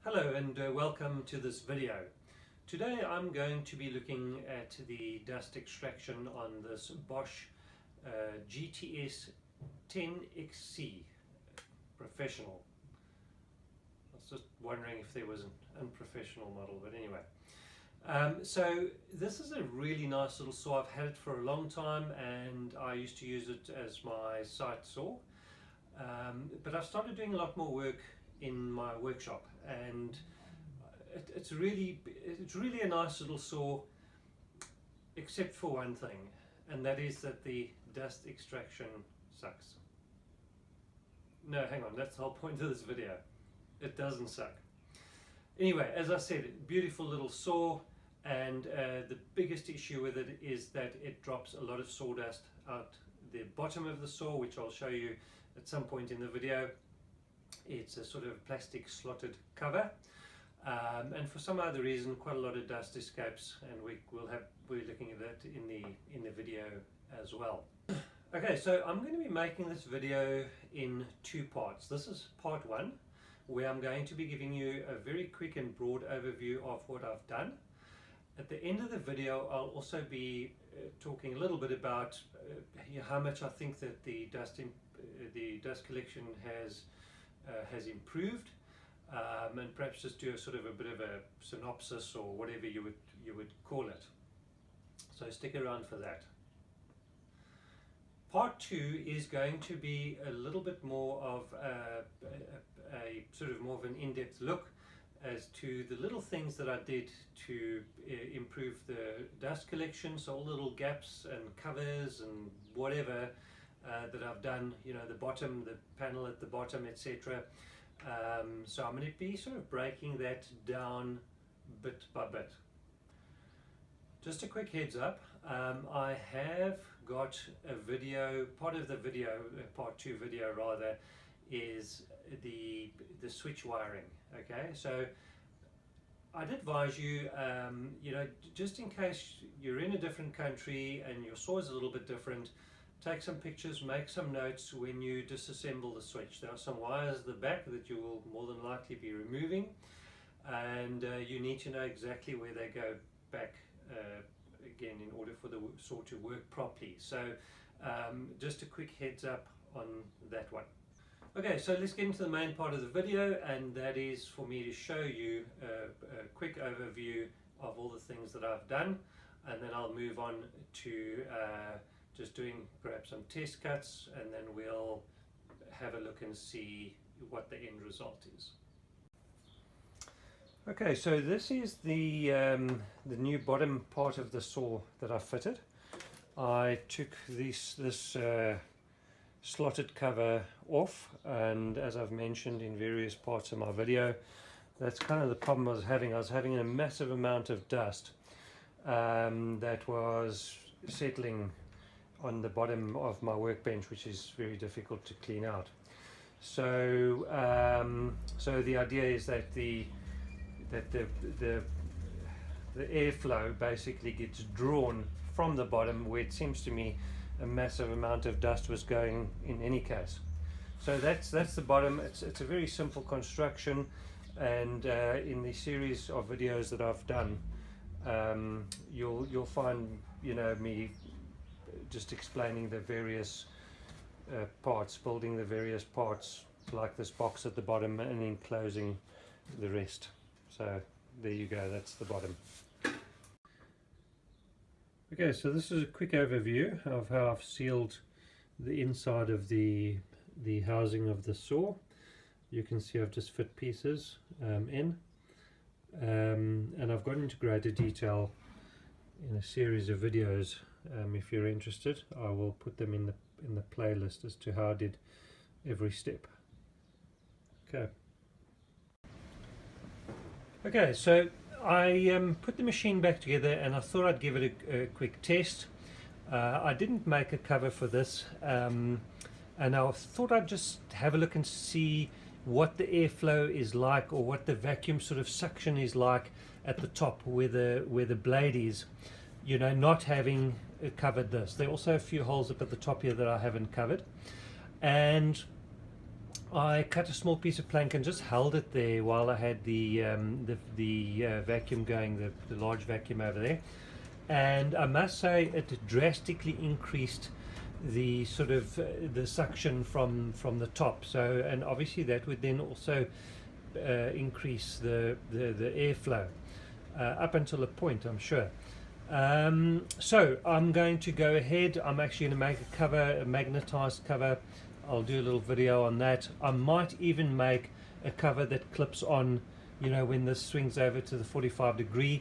Hello and welcome to this video. Today I'm going to be looking at the dust extraction on this Bosch GTS 10XC Professional. I was just wondering if there was an unprofessional model, but anyway. So this is a really nice little saw. I've had it for a long time and I used to use it as my site saw. But I've started doing a lot more work in my workshop, and it's really a nice little saw, except for one thing, and that is that the dust extraction sucks. No, hang on, that's the whole point of this video. It doesn't suck. Anyway, as I said, beautiful little saw, and the biggest issue with it is that it drops a lot of sawdust out the bottom of the saw, which I'll show you at some point in the video. It's a sort of plastic slotted cover, and for some other reason quite a lot of dust escapes, and we're looking at that in the video as well. Okay, so I'm going to be making this video in two parts. This is part one, where I'm going to be giving you a very quick and broad overview of what I've done. At the end of the video I'll also be talking a little bit about how much I think that the dust collection has improved, and perhaps just do a sort of a bit of a synopsis or whatever you would call it. So stick around for that. Part two is going to be a little bit more of a sort of more of an in-depth look as to the little things that I did to improve the dust collection. So all the little gaps and covers and whatever that I've done, you know, the bottom, the panel at the bottom, etc. So I'm going to be sort of breaking that down bit by bit. Just a quick heads up, I have got a video, part of the video, part two video rather, is the switch wiring. Okay, so I'd advise you, you know, just in case you're in a different country and your saw is a little bit different, take some pictures, make some notes when you disassemble the switch. There are some wires at the back that you will more than likely be removing, and you need to know exactly where they go back again in order for the saw to work properly. So just a quick heads up on that one. Okay, so let's get into the main part of the video, and that is for me to show you a quick overview of all the things that I've done, and then I'll move on to just doing perhaps some test cuts, and then we'll have a look and see what the end result is. Okay, so this is the new bottom part of the saw that I fitted. I took this slotted cover off, and as I've mentioned in various parts of my video, that's kind of the problem I was having. I was having a massive amount of dust that was settling on the bottom of my workbench, which is very difficult to clean out. So so the idea is that the airflow basically gets drawn from the bottom, where it seems to me a massive amount of dust was going in any case. So that's the bottom. It's a very simple construction, and in the series of videos that I've done, you'll find, you know, me just explaining the various parts, building the various parts like this box at the bottom, and enclosing the rest. So there you go, that's the bottom. Okay, so this is a quick overview of how I've sealed the inside of the housing of the saw. You can see I've just fit pieces in, and I've got into greater detail in a series of videos. If you're interested, I will put them in the playlist as to how I did every step. Okay, so I put the machine back together, and I thought I'd give it a quick test. I didn't make a cover for this, and I thought I'd just have a look and see what the airflow is like, or what the vacuum sort of suction is like at the top where the blade is, you know, not having covered this. There are also a few holes up at the top here that I haven't covered, and I cut a small piece of plank and just held it there while I had the vacuum going, the large vacuum over there. And I must say it drastically increased the sort of the suction from the top. So, and obviously that would then also increase the airflow up until a point, I'm sure. So I'm going to go ahead. I'm actually going to make a cover, a magnetized cover. I'll do a little video on that. I might even make a cover that clips on, you know, when this swings over to the 45-degree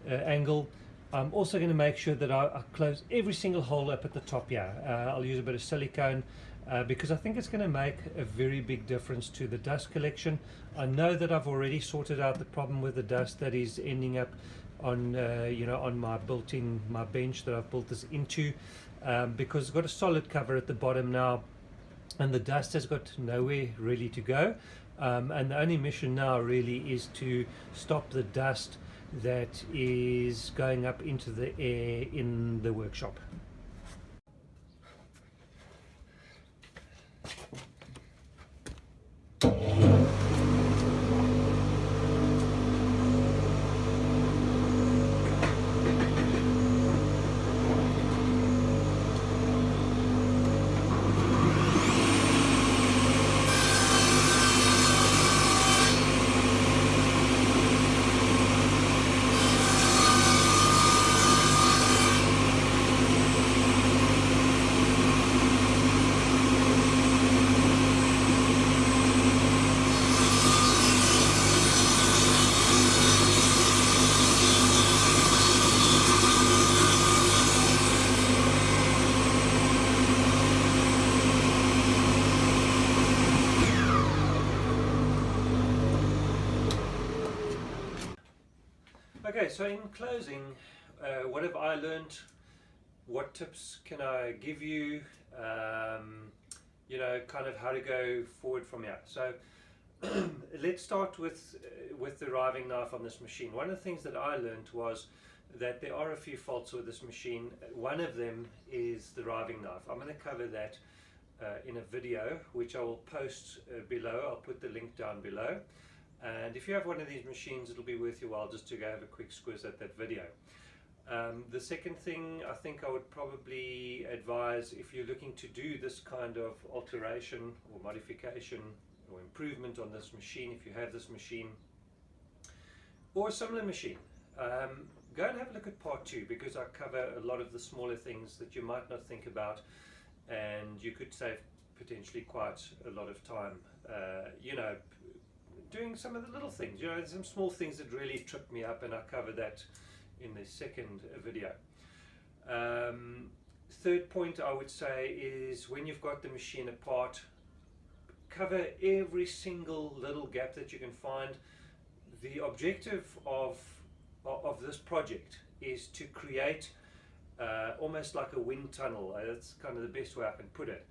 angle. I'm also going to make sure that I close every single hole up at the top here. I'll use a bit of silicone because I think it's going to make a very big difference to the dust collection. I know that I've already sorted out the problem with the dust that is ending up on you know, on my bench that I've built this into, because it's got a solid cover at the bottom now, and the dust has got nowhere really to go, and the only mission now really is to stop the dust that is going up into the air in the workshop. Okay, so in closing, what have I learned? What tips can I give you? You know, kind of how to go forward from here. So let's start with the riving knife on this machine. One of the things that I learned was that there are a few faults with this machine. One of them is the riving knife. I'm going to cover that in a video, which I will post below. I'll put the link down below. And if you have one of these machines, it'll be worth your while just to go have a quick squiz at that video. The second thing I think I would probably advise, if you're looking to do this kind of alteration or modification or improvement on this machine, if you have this machine or a similar machine, go and have a look at part 2, because I cover a lot of the smaller things that you might not think about, and you could save potentially quite a lot of time, you know, doing some of the little things. You know, there's some small things that really trip me up, and I cover that in the second video. Third point I would say is, when you've got the machine apart, cover every single little gap that you can find. The objective of this project is to create almost like a wind tunnel. That's kind of the best way I can put it.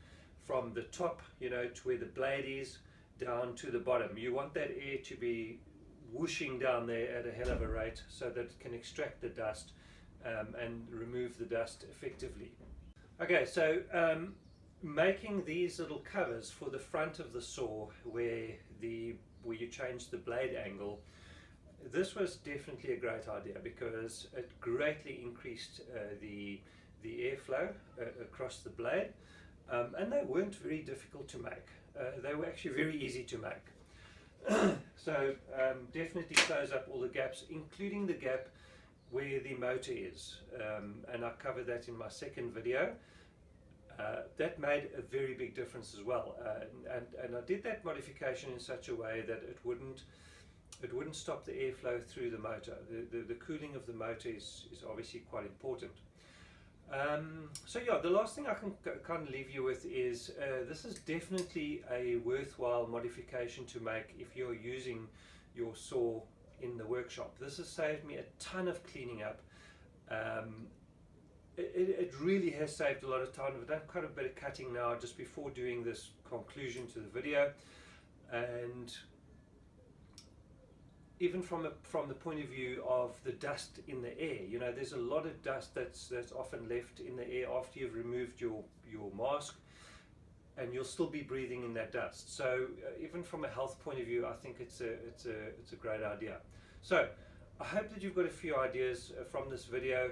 From the top, you know, to where the blade is, down to the bottom. You want that air to be whooshing down there at a hell of a rate, so that it can extract the dust and remove the dust effectively. Okay, so making these little covers for the front of the saw where you change the blade angle, this was definitely a great idea, because it greatly increased the airflow across the blade, and they weren't very difficult to make. They were actually very easy to make. So definitely close up all the gaps, including the gap where the motor is, and I covered that in my second video. That made a very big difference as well, and I did that modification in such a way that it wouldn't stop the airflow through the motor. The cooling of the motor is obviously quite important. So yeah, the last thing I can kind of leave you with is this is definitely a worthwhile modification to make if you're using your saw in the workshop. This has saved me a ton of cleaning up. It really has saved a lot of time. I've done quite a bit of cutting now just before doing this conclusion to the video, and even from the point of view of the dust in the air, you know, there's a lot of dust that's often left in the air after you've removed your mask. and you'll still be breathing in that dust. So even from a health point of view, I think it's a great idea. So I hope that you've got a few ideas from this video.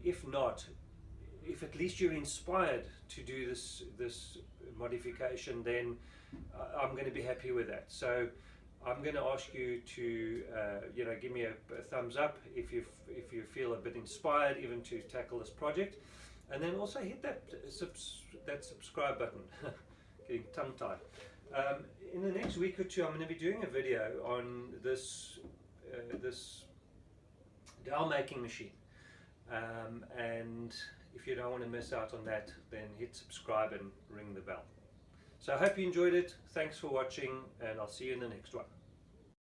If not, if at least you're inspired to do this modification, then I'm going to be happy with that. So I'm going to ask you to give me a thumbs up if you feel a bit inspired even to tackle this project, and then also hit that subscribe button. Getting tongue-tied. In the next week or two, I'm going to be doing a video on this dowel making machine, and if you don't want to miss out on that, then hit subscribe and ring the bell. So I hope you enjoyed it. Thanks for watching, and I'll see you in the next one.